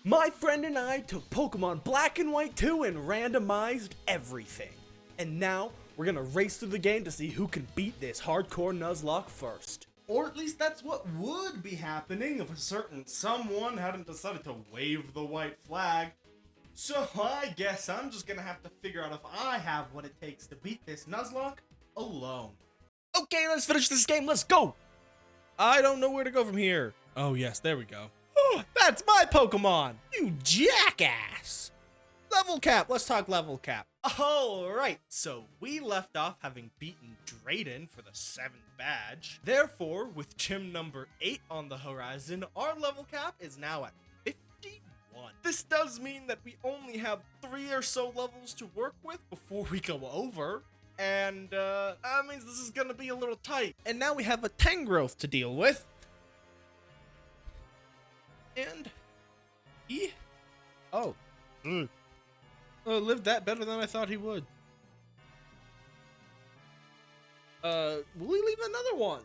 My friend and I took Pokemon Black and White 2 and randomized everything. And now, we're gonna race through the game to see who can beat this hardcore Nuzlocke first. Or at least that's what would be happening if a certain someone hadn't decided to wave the white flag. So I guess I'm just gonna have to figure out if I have what it takes to beat this Nuzlocke alone. Okay, let's finish this game, let's go! I don't know where to go from here. Oh yes, there we go. Oh, that's my Pokemon! You jackass! Level cap, let's talk level cap. Alright, so we left off having beaten Drayden for the 7th badge. Therefore, with gym number 8 on the horizon, our level cap is now at 51. This does mean that we only have 3 or so levels to work with before we go over. And that means this is gonna be a little tight. And now we have a Tangrowth to deal with. And he lived that better than I thought he would. Will he leave another one?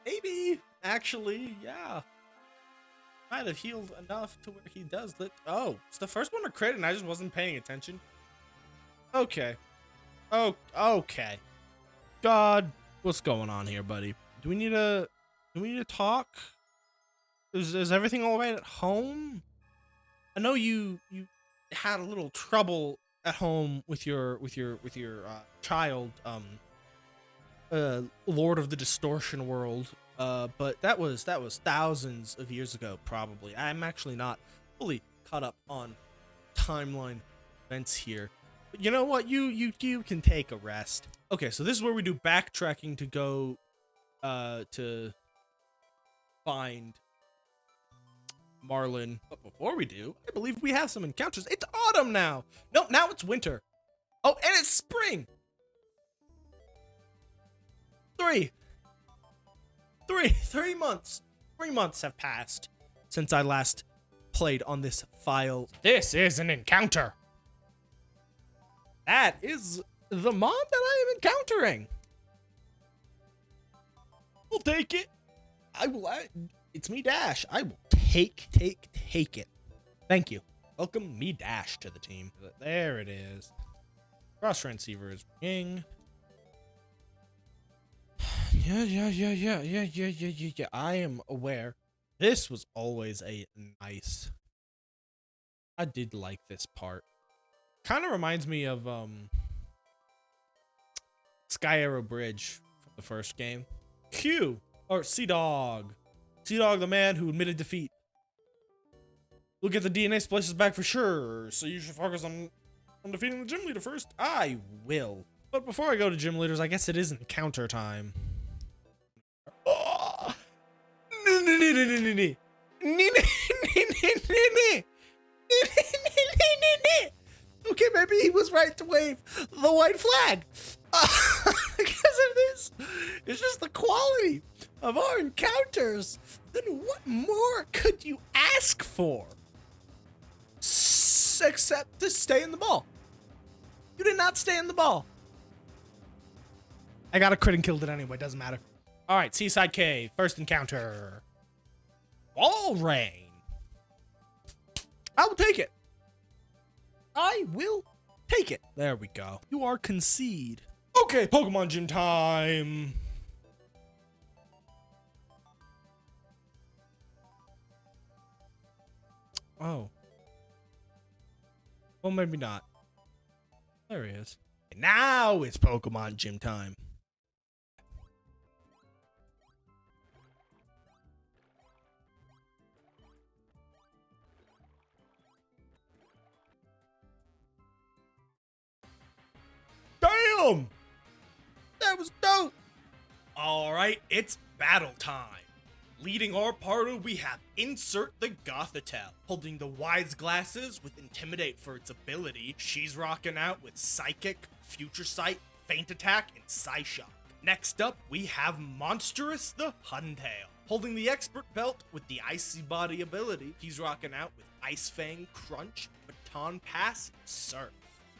Maybe. Actually, yeah. Might have healed enough to where he does live. Oh, it's the first one to crit and I just wasn't paying attention. Okay. Oh, okay. God, what's going on here, buddy? Do we need to talk? Is everything all right at home? I know you had a little trouble at home with your child, Lord of the Distortion World, but that was thousands of years ago, probably. I'm actually not fully caught up on timeline events here. But you know what? You can take a rest. Okay, so this is where we do backtracking to go to find Marlin. But before we do, I believe we have some encounters. It's autumn now. No, now it's winter. Oh, and it's spring. Three months. 3 months have passed since I last played on this file. This is an encounter. That is the mod that I am encountering. We'll take it. It's me, Dash. I will take it. Thank you. Welcome me, Dash, to the team. There it is. Cross transceiver is ring. Yeah. I am aware. This was always a nice. I did like this part. Kind of reminds me of Sky Arrow Bridge from the first game. Q or Sea Dog. Sea Dog, the man who admitted defeat. Look at the DNA splices back for sure, so you should focus on defeating the gym leader first. I will. But before I go to gym leaders, I guess it is encounter time. Oh. Okay, maybe he was right to wave the white flag. Because of this, it's just the quality of our encounters. Then what more could you ask for? Except to stay in the ball. You did not stay in the ball. I got a crit and killed it anyway, doesn't matter. All right, Seaside Cave, first encounter. Wall Rain. I will take it. I will take it. There we go. You are concede. Okay, Pokemon Gym time. Oh. Well, maybe not. There he is. Now it's Pokemon Gym time. Damn! That was dope! Alright, it's battle time. Leading our party, we have Insert the Gothitelle. Holding the Wise Glasses with Intimidate for its ability, she's rocking out with Psychic, Future Sight, Feint Attack, and Psyshock. Next up, we have Monstrous the Huntail. Holding the Expert Belt with the Icy Body ability, he's rocking out with Ice Fang, Crunch, Baton Pass, Surf.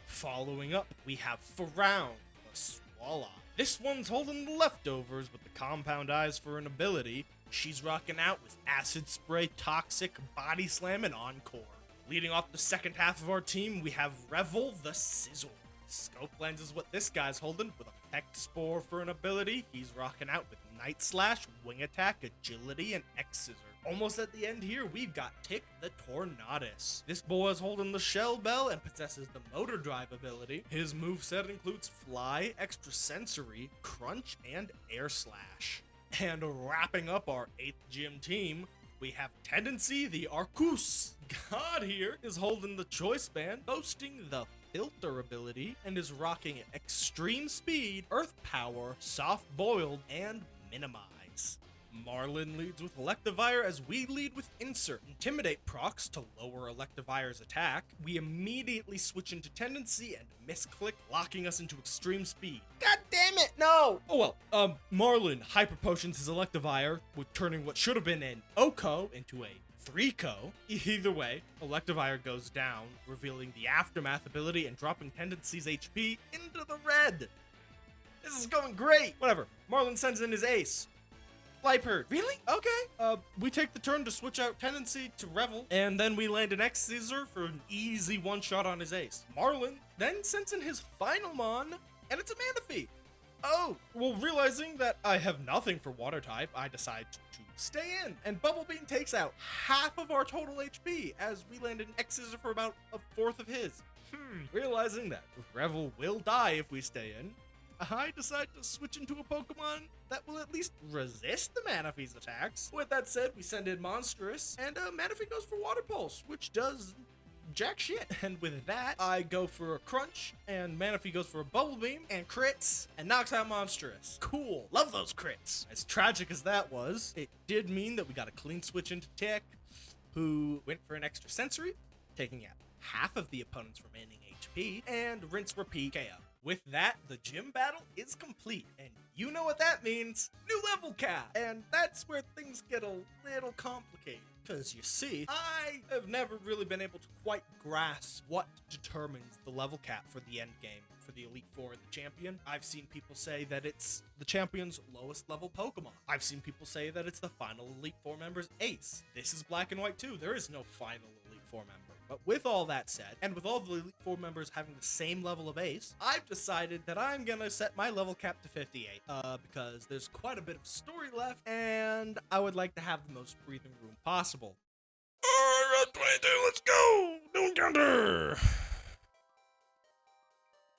Following up, we have Frown the Swallow. This one's holding the Leftovers with the Compound Eyes for an ability. She's rocking out with Acid Spray, Toxic, Body Slam, and Encore. Leading off the second half of our team, we have Revel the Sizzle. Scope Lens is what this guy's holding, with Effect Spore for an ability. He's rocking out with Night Slash, Wing Attack, Agility, and X-Scissor. Almost at the end here, we've got Tick the Tornadus. This boy is holding the Shell Bell and possesses the Motor Drive ability. His moveset includes Fly, Extrasensory, Crunch, and Air Slash. And wrapping up our 8th gym team, we have Tendency the Arcus. God here is holding the Choice Band, boasting the Filter ability, and is rocking Extreme Speed, Earth Power, Soft Boiled, and Minimize. Marlin leads with Electivire as we lead with Insert. Intimidate procs to lower Electivire's attack. We immediately switch into Tendency and misclick, locking us into Extreme Speed. God damn it, no! Oh well, Marlin Hyper Potions his Electivire, with turning what should have been an Oko into a 3-ko. Either way, Electivire goes down, revealing the Aftermath ability and dropping Tendency's HP into the red. This is going great! Whatever, Marlin sends in his ace. Flypert. Really? Okay. We take the turn to switch out Tendency to Revel, and then we land an X-Scissor for an easy one-shot on his ace. Marlin then sends in his final Mon, and it's a Manaphy. Oh, well, realizing that I have nothing for Water type, I decide to stay in, and Bubble Beam takes out half of our total HP as we land an X-Scissor for about a fourth of his. Realizing that Revel will die if we stay in, I decide to switch into a Pokemon that will at least resist the Manaphy's attacks. With that said, we send in Monstrous, and Manaphy goes for Water Pulse, which does jack shit. And with that, I go for a Crunch, and Manaphy goes for a Bubble Beam, and crits, and knocks out Monstrous. Cool. Love those crits. As tragic as that was, it did mean that we got a clean switch into Tick, who went for an Extrasensory, taking out half of the opponent's remaining HP, and rinse repeat KO. With that, the gym battle is complete, and you know what that means. New level cap! And that's where things get a little complicated. Because you see, I have never really been able to quite grasp what determines the level cap for the end game, for the Elite Four and the Champion. I've seen people say that it's the Champion's lowest level Pokemon. I've seen people say that it's the final Elite Four member's ace. This is Black and White too. There is no final Elite Four member. But with all that said, and with all the Elite Four members having the same level of ace, I've decided that I'm gonna set my level cap to 58, because there's quite a bit of story left, and I would like to have the most breathing room possible. Alright, 22, let's go! New encounter!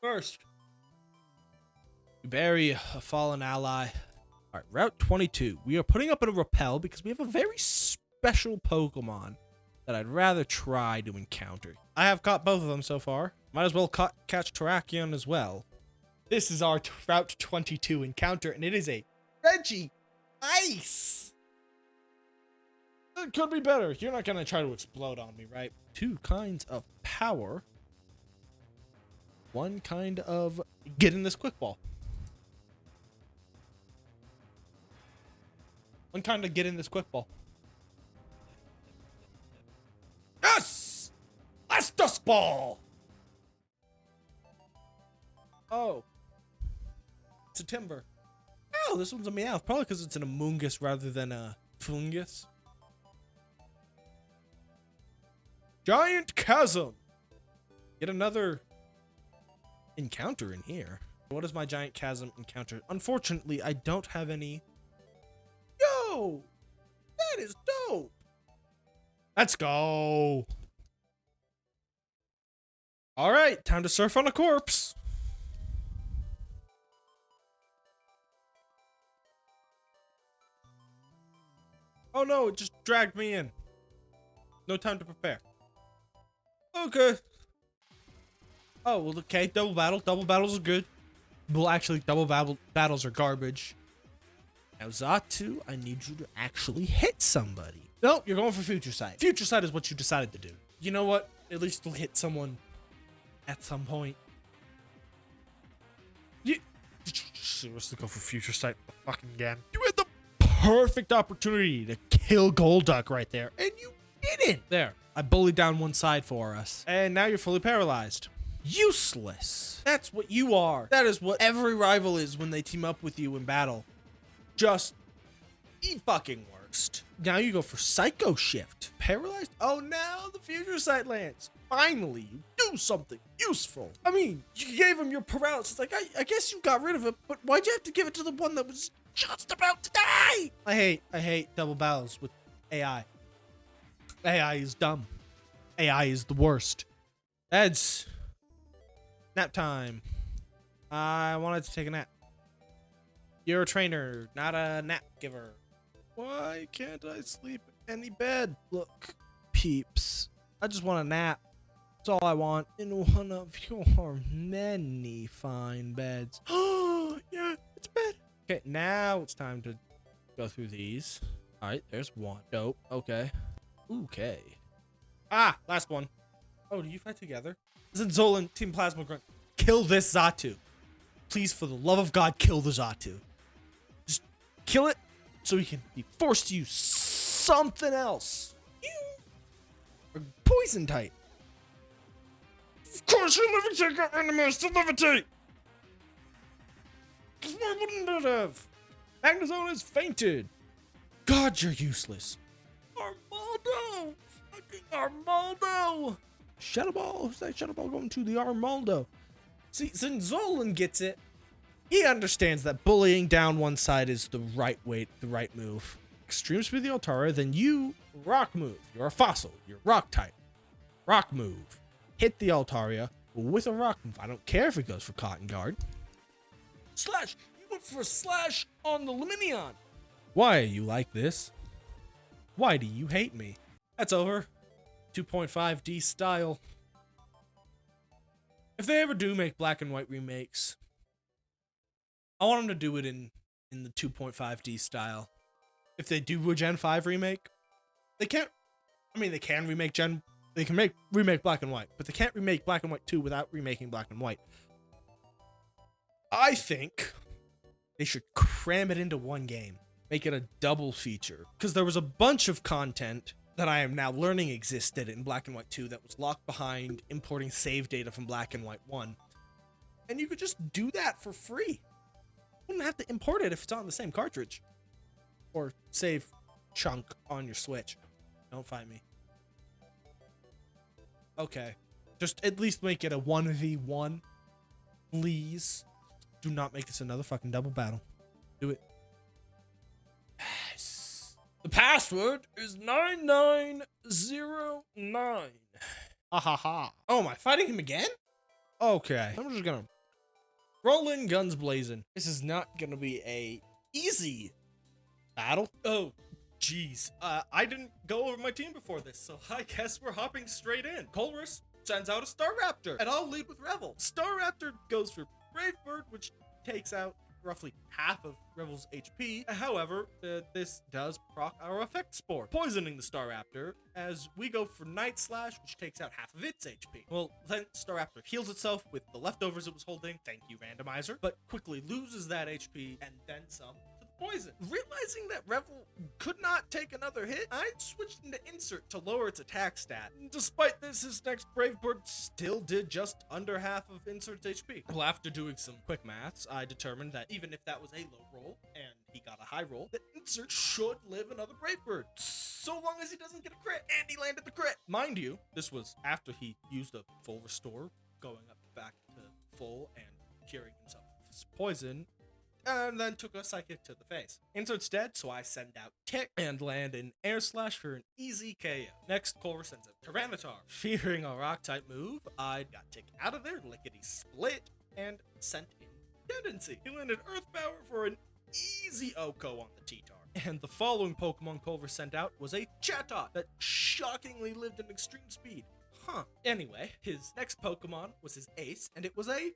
First, you bury a fallen ally. Alright, Route 22. We are putting up a repel because we have a very special Pokemon that I'd rather try to encounter. I have caught both of them so far. Might as well catch Terrakion as well. This is our Route 22 encounter, and it is a Reggie Ice. It could be better. You're not gonna try to explode on me, right? 2 kinds of power. 1 kind of get in this quick ball. 1 kind of get in this quick ball. Yes! That's Dusk Ball! Oh. It's a Timber. Oh, this one's a Meowth. Probably because it's an Amoonguss rather than a Fungus. Giant Chasm! Get another encounter in here. What is my Giant Chasm encounter? Unfortunately, I don't have any. Yo! That is dope! Let's go. All right, time to surf on a corpse. Oh no, it just dragged me in. No time to prepare. Okay. Oh, well, okay, double battle. Double battles are good. Well, actually, double battles are garbage. Now, Xatu, I need you to actually hit somebody. No, you're going for Future Sight. Future Sight is what you decided to do. You know what? At least you'll hit someone at some point. You seriously go for Future Sight fucking again. You had the perfect opportunity to kill Golduck right there, and you didn't. There, I bullied down one side for us, and now you're fully paralyzed. Useless. That's what you are. That is what every rival is when they team up with you in battle. Just fucking work. Burst. Now you go for Psycho Shift. Paralyzed? Oh, now the Future Sight lands. Finally, you do something useful. I mean, you gave him your paralysis. Like, I guess you got rid of it, but why'd you have to give it to the one that was just about to die? I hate double battles with AI. AI is dumb. AI is the worst. Eds. Nap time. I wanted to take a nap. You're a trainer, not a nap giver. Why can't I sleep in any bed? Look, peeps, I just want a nap. That's all I want in one of your many fine beds. Oh, yeah, it's bed. Okay, now it's time to go through these. All right, there's one. Dope. Okay. Okay. Ah, last one. Oh, do you fight together? Zinzolan, Team Plasma Grunt. Kill this Xatu. Please, for the love of God, kill the Xatu. Just kill it so he can be forced to use something else. Or poison type. Of course, you levitate got enemies to levitate. Why wouldn't it have? Magnezone has fainted. God, you're useless. Armaldo! Fucking Armaldo! Shadow Ball? Who's that Shadow Ball going to? The Armaldo. See, Zinzolan gets it. He understands that bullying down one side is the right way, the right move. Extreme Speed the Altara, then you rock move. You're a fossil. You're rock type. Rock move. Hit the Altaria with a rock move. I don't care if it goes for Cotton Guard. Slash! You went for a slash on the Luminion. Why are you like this? Why do you hate me? That's over. 2.5D style. If they ever do make black and white remakes, I want them to do it in the 2.5D style. If they do a Gen 5 remake, they can't. I mean, they can remake They can remake black and white, but they can't remake black and white 2 without remaking black and white. I think they should cram it into one game, make it a double feature, because there was a bunch of content that I am now learning existed in Black and White 2 that was locked behind importing save data from Black and White 1. And you could just do that for free. You wouldn't have to import it if it's on the same cartridge. Or save chunk on your Switch. Don't fight me. Okay. Just at least make it a 1v1. Please. Do not make this another fucking double battle. Do it. Yes. The password is 9909. Ha ha ha. Oh, am I fighting him again? Okay. I'm just gonna roll in guns blazing. This is not gonna be a easy battle. Oh, jeez. I didn't go over my team before this, so I guess we're hopping straight in. Colress sends out a Staraptor, and I'll lead with Revel. Staraptor goes for Brave Bird, which takes out roughly half of Revel's HP. However, this does proc our Effect Spore, poisoning the Staraptor, as we go for Night Slash, which takes out half of its HP. Well, then Staraptor heals itself with the leftovers it was holding, thank you randomizer, but quickly loses that HP and then some to the poison. Realizing that Revel could not take another hit, I switched into Insert to lower its attack stat. Despite this, his next Brave Bird still did just under half of Insert's HP. Well, after doing some quick maths, I determined that even if that was a low roll and he got a high roll, that Insert should live another Brave Bird, so long as he doesn't get a crit. And he landed the crit. Mind you, this was after he used a full restore, going up back to full and curing himself of his poison, and then took a psychic to the face. Insert's dead, so I send out Tick and land an Air Slash for an easy KO. Next, Colress sends out Tyranitar. Fearing a rock-type move, I got Tick out of there, lickety-split, and sent in Tendency. He landed Earth Power for an easy OHKO on the T-Tar. And the following Pokemon Colress sent out was a Chatot that shockingly lived in extreme speed. Huh. Anyway, his next Pokemon was his ace, and it was a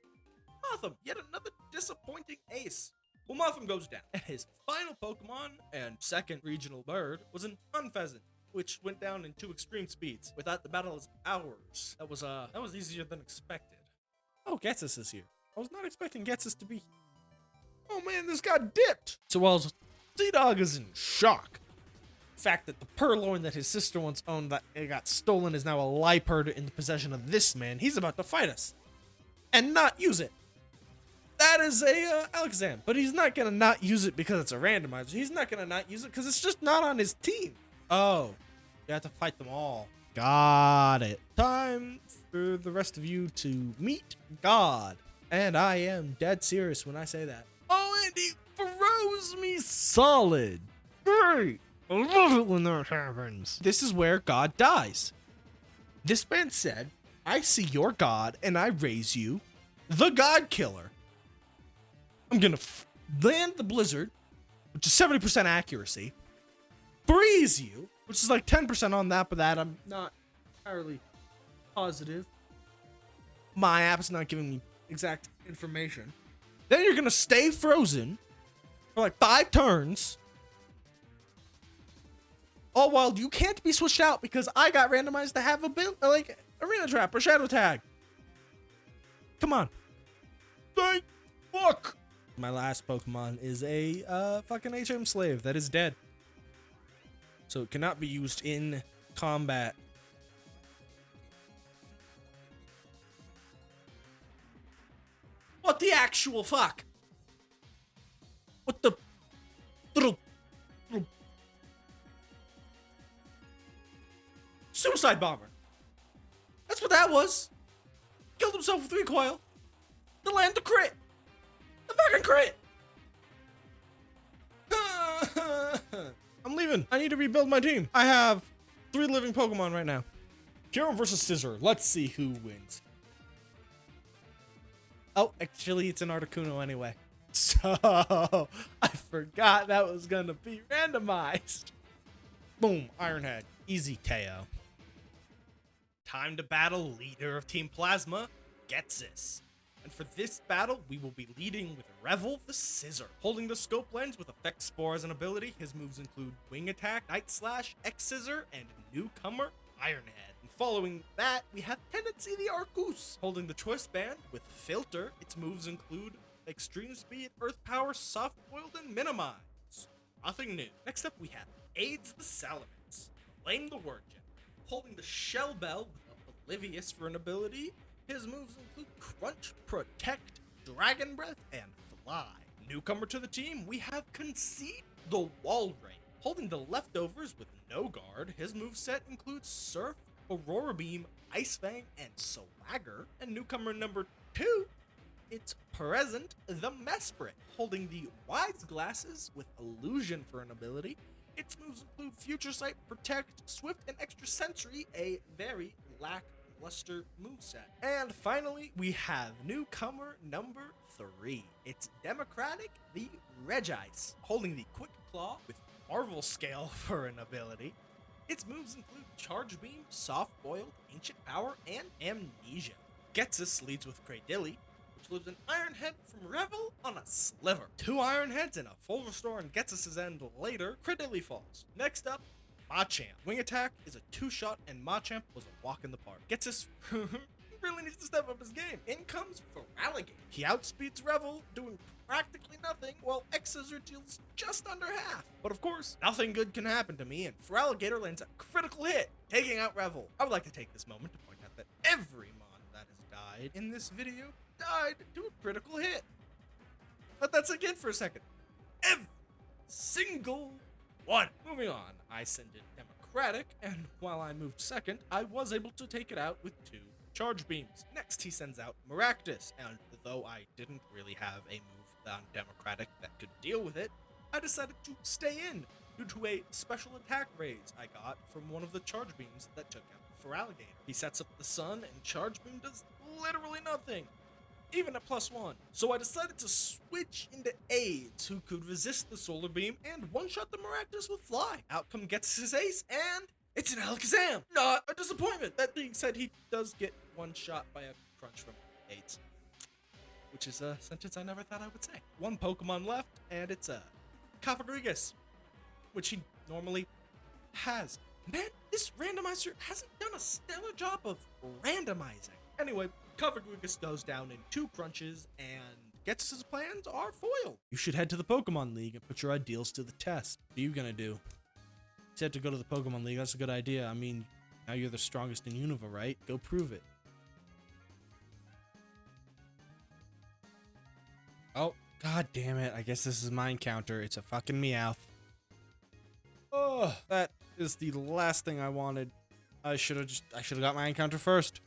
Mothim. Yet another disappointing ace. Well, Mothim goes down, and his final Pokemon and second regional bird was an Unpheasant, which went down in 2 extreme speeds. Without the battle as ours, that was easier than expected. Oh, Getsus is here. I was not expecting Getsus to be. Oh man, this got dipped. So while Z-Dog is in shock, the fact that the Purloin that his sister once owned that it got stolen is now a Liepard in the possession of this man. He's about to fight us and not use it. That is a Alakazam, but he's not gonna not use it because it's a randomizer. He's not gonna not use it because it's just not on his team. Oh, you have to fight them all. Got it. Time for the rest of you to meet God. And I am dead serious when I say that. Oh, and he froze me solid. Great. I love it when that happens. This is where God dies. This man said, I see your God and I raise you, the God Killer. I'm gonna land the blizzard, which is 70% accuracy, freeze you, which is like 10% on that, but that I'm not entirely positive. My app's not giving me exact information. Then you're gonna stay frozen for like 5 turns. All while you can't be switched out because I got randomized to have a like Arena Trap or Shadow Tag. Come on. Thank fuck. My last Pokemon is a fucking HM Slave that is dead. So it cannot be used in combat. What the actual fuck? What the little suicide bomber? That's what that was. Killed himself with recoil. To land the crit. The fucking crit. I'm leaving. I need to rebuild my team. I have 3 living Pokemon right now. Hero versus Scissor. Let's see who wins. Oh, actually, it's an Articuno anyway. So, I forgot that was gonna be randomized. Boom, Ironhead. Easy KO. Time to battle leader of Team Plasma, Getsis. And for this battle, we will be leading with Revel the Scissor. Holding the Scope Lens with Effect Spore as an ability, his moves include Wing Attack, Night Slash, X-Scissor, and Newcomer, Ironhead. And following that, we have Tendency the Arcus. Holding the Choice Band with Filter, its moves include Extreme Speed, Earth Power, Soft Boiled, and Minimize. Nothing new. Next up, we have AIDS the Salamence. Blame the Word Gem. Holding the Shell Bell with Oblivious for an ability, his moves include Crunch, Protect, Dragon Breath, and Fly. Newcomer to the team, we have Concede the Walrein. Holding the Leftovers with no guard, his moveset includes Surf, Aurora Beam, Ice Fang, and Swagger. And newcomer number 2, it's Present the Mesprit. Holding the Wise Glasses with Illusion for an ability, its moves include Future Sight, Protect, Swift, and Extra Sensory, a very lackluster moveset. And finally, we have newcomer number 3. It's Democratic the Regice. Holding the Quick Claw with Marvel Scale for an ability, its moves include Charge Beam, Soft Boiled, Ancient Power, and Amnesia. Getsis leads with Cradilly, which lives an Ironhead from Revel on a sliver. 2 Ironheads and a full restore on Getsis' end later, Cradilly falls. Next up, Machamp. Wing Attack is a 2-shot and Machamp was a walk in the park. Getsis really needs to step up his game. In comes Feraligatr. He outspeeds Revel, doing practically nothing, while X-Scissor deals just under half. But of course, nothing good can happen to me, and Feraligatr lands a critical hit, taking out Revel. I would like to take this moment to point out that every mon that has died in this video died to a critical hit. Let that sink in for a second. Every single one. Moving on, I send in Democratic, and while I moved second, I was able to take it out with 2 Charge Beams. Next, he sends out Maractus, and though I didn't really have a move on Democratic that could deal with it, I decided to stay in due to a special attack raise I got from one of the Charge Beams that took out Feraligatr. He sets up the Sun, and Charge Beam does literally nothing, even at +1. So I decided to switch into Aids, who could resist the Solar Beam and one-shot the Maractus with Fly. Outcome gets his ace, and it's an Alakazam! Not a disappointment! That being said, he does get one shot by a crunch from Aids, which is a sentence I never thought I would say. 1 Pokemon left, and it's a Cofagrigus, which he normally has. Man, this randomizer hasn't done a stellar job of randomizing. Anyway, Cofagrigus goes down in 2 crunches, and Getsis' plans are foiled. You should head to the Pokemon League and put your ideals to the test. What are you gonna do? You said to go to the Pokemon League. That's a good idea. I mean, now you're the strongest in Unova, right? Go prove it. Oh, god damn it. I guess this is my encounter. It's a fucking Meowth. Oh, that is the last thing I wanted. I should have got my encounter first.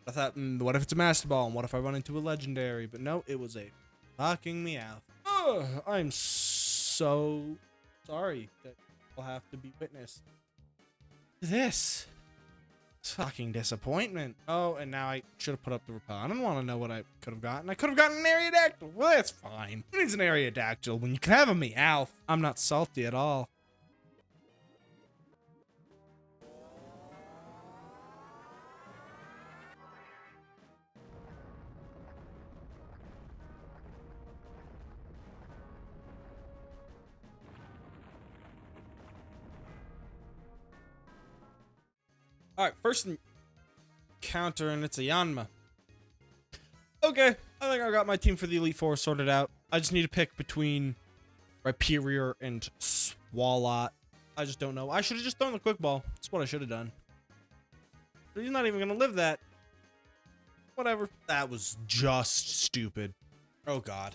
I thought, what if it's a Master Ball? And what if I run into a Legendary? But no, it was a fucking Meowth. Oh, I'm so sorry that I'll have to be witness to this. It's fucking disappointment. Oh, and now I should have put up the repel. I don't want to know what I could have gotten. I could have gotten an Aerodactyl. Well, that's fine. Who needs an Aerodactyl when you can have a Meowth? I'm not salty at all. Alright, first encounter, and it's a Yanma. Okay, I think I got my team for the Elite Four sorted out. I just need to pick between Rhyperior and Swalot. I just don't know. I should have just thrown the Quick Ball. That's what I should have done. But he's not even going to live that. Whatever. That was just stupid. Oh, God.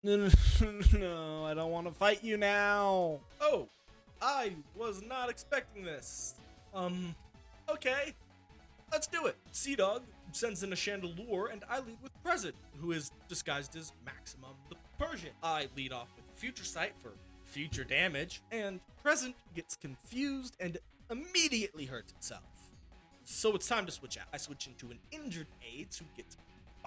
No, I don't want to fight you now. Oh, I was not expecting this. Okay. Let's do it. Sea-Dog sends in a Chandelure, and I lead with Present, who is disguised as Maximum the Persian. I lead off with Future Sight for future damage, and Present gets confused and immediately hurts itself. So it's time to switch out. I switch into an injured Aids who gets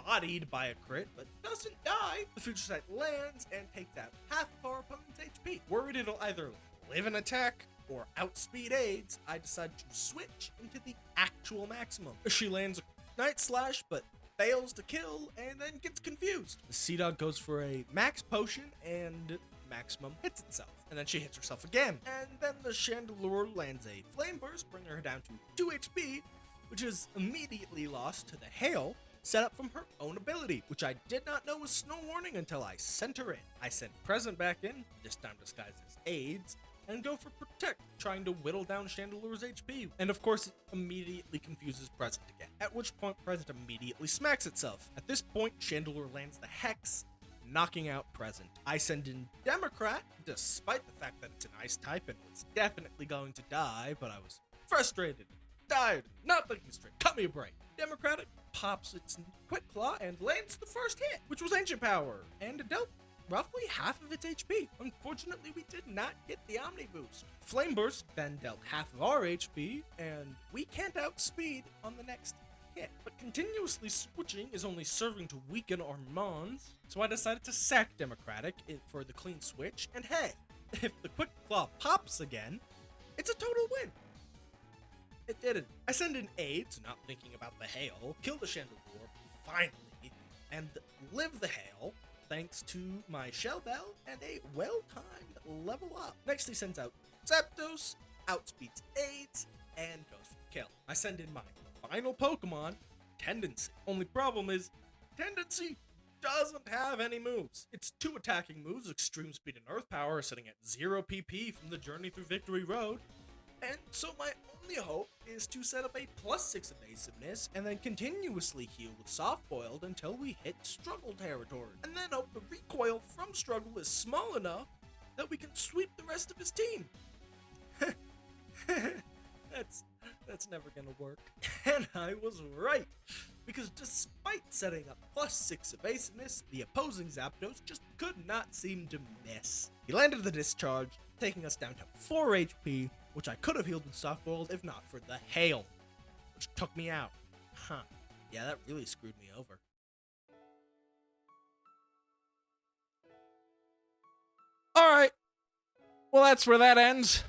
bodied by a crit, but doesn't die. The Future Sight lands and takes out half of our opponent's HP. Worried it'll either live an attack or outspeed Aids, I decide to switch into the actual Maximum. She lands a Night Slash, but fails to kill and then gets confused. The Sea-Dog goes for a Max Potion and Maximum hits itself. And then she hits herself again. And then the Chandelure lands a Flame Burst, bringing her down to 2 HP, which is immediately lost to the Hail, set up from her own ability, which I did not know was Snow Warning until I sent her in. I sent Present back in, this time disguised as Aids, and go for Protect, trying to whittle down Chandelure's HP. And of course, it immediately confuses Present again, at which point Present immediately smacks itself. At this point, Chandelure lands the Hex, knocking out Present. I send in Democrat, despite the fact that it's an Ice type and was definitely going to die, but I was frustrated, tired, not thinking straight. Cut me a break. Democratic pops its Quick Claw and lands the first hit, which was Ancient Power, and it dealt roughly half of its HP. Unfortunately, we did not get the Omni Boost. Flame Burst then dealt half of our HP, and we can't outspeed on the next hit. But continuously switching is only serving to weaken our Mons, so I decided to sack Democratic for the clean switch, and hey, if the Quick Claw pops again, it's a total win. It didn't. I send in Aids, not thinking about the Hail, kill the Chandelure, finally, and live the Hail, thanks to my Shell Bell and a well-timed level up. Next, he sends out Zapdos, outspeeds Aids, and goes for the kill. I send in my final Pokemon, Tendency. Only problem is, Tendency doesn't have any moves. Its 2 attacking moves, Extreme Speed and Earth Power, are sitting at 0 PP from the Journey Through Victory Road. And so my only hope is to set up a +6 evasiveness and then continuously heal with Soft Boiled until we hit struggle territory. And then hope the recoil from struggle is small enough that we can sweep the rest of his team. That's never gonna work. And I was right. Because despite setting up +6 evasiveness, the opposing Zapdos just could not seem to miss. He landed the Discharge, taking us down to 4 HP, which I could have healed with Soft Boiled if not for the Hail, which took me out. Huh. Yeah, that really screwed me over. Alright. Well, that's where that ends.